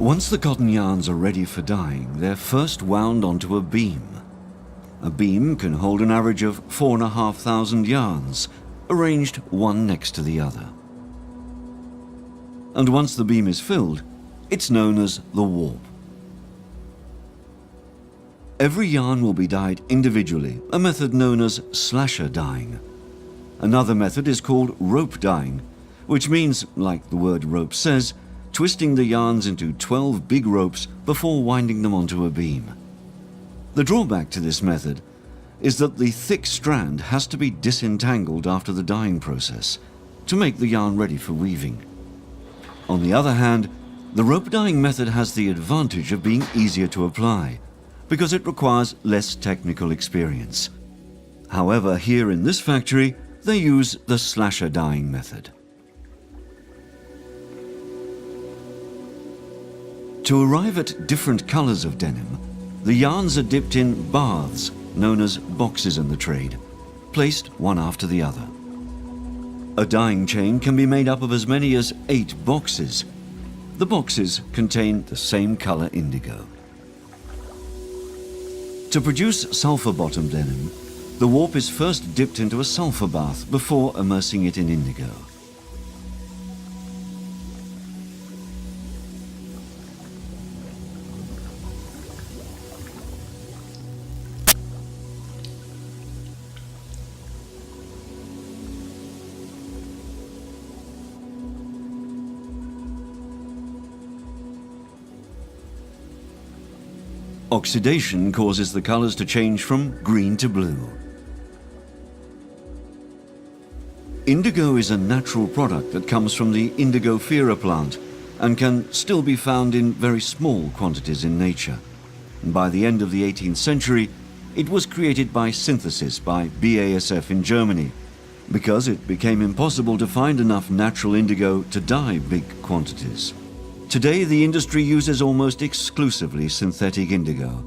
Once the cotton yarns are ready for dyeing, they're first wound onto a beam. A beam can hold an average of 4,500 yarns, arranged one next to the other. And once the beam is filled, it's known as the warp. Every yarn will be dyed individually, a method known as slasher dyeing. Another method is called rope dyeing, which means, like the word rope says, twisting the yarns into 12 big ropes before winding them onto a beam. The drawback to this method is that the thick strand has to be disentangled after the dyeing process to make the yarn ready for weaving. On the other hand, the rope dyeing method has the advantage of being easier to apply because it requires less technical experience. However, here in this factory, they use the slasher dyeing method. To arrive at different colors of denim, the yarns are dipped in baths, known as boxes in the trade, placed one after the other. A dyeing chain can be made up of as many as 8 boxes. The boxes contain the same color indigo. To produce sulfur-bottom denim, the warp is first dipped into a sulfur bath before immersing it in indigo. Oxidation causes the colors to change from green to blue. Indigo is a natural product that comes from the indigofera plant and can still be found in very small quantities in nature. And by the end of the 18th century, it was created by synthesis by BASF in Germany, because it became impossible to find enough natural indigo to dye big quantities. Today, the industry uses almost exclusively synthetic indigo.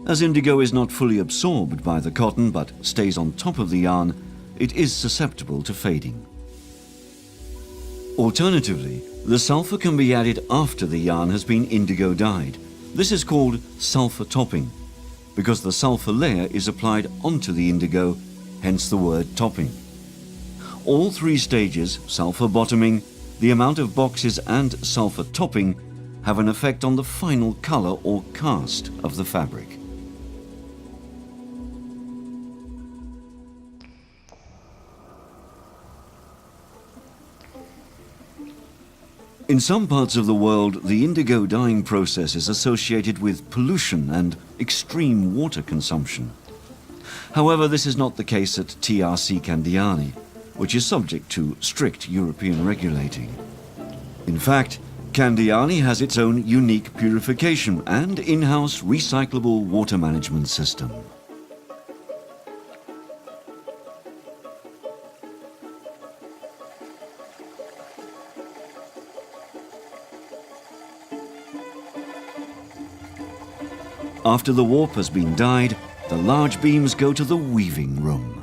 As indigo is not fully absorbed by the cotton but stays on top of the yarn, it is susceptible to fading. Alternatively, the sulfur can be added after the yarn has been indigo dyed. This is called sulfur topping, because the sulfur layer is applied onto the indigo, hence the word topping. All 3 stages, sulfur bottoming, the amount of boxes and sulfur topping, have an effect on the final color or cast of the fabric. In some parts of the world, the indigo dyeing process is associated with pollution and extreme water consumption. However, this is not the case at TRC Candiani, which is subject to strict European regulating. In fact, Candiani has its own unique purification and in-house recyclable water management system. After the warp has been dyed, the large beams go to the weaving room.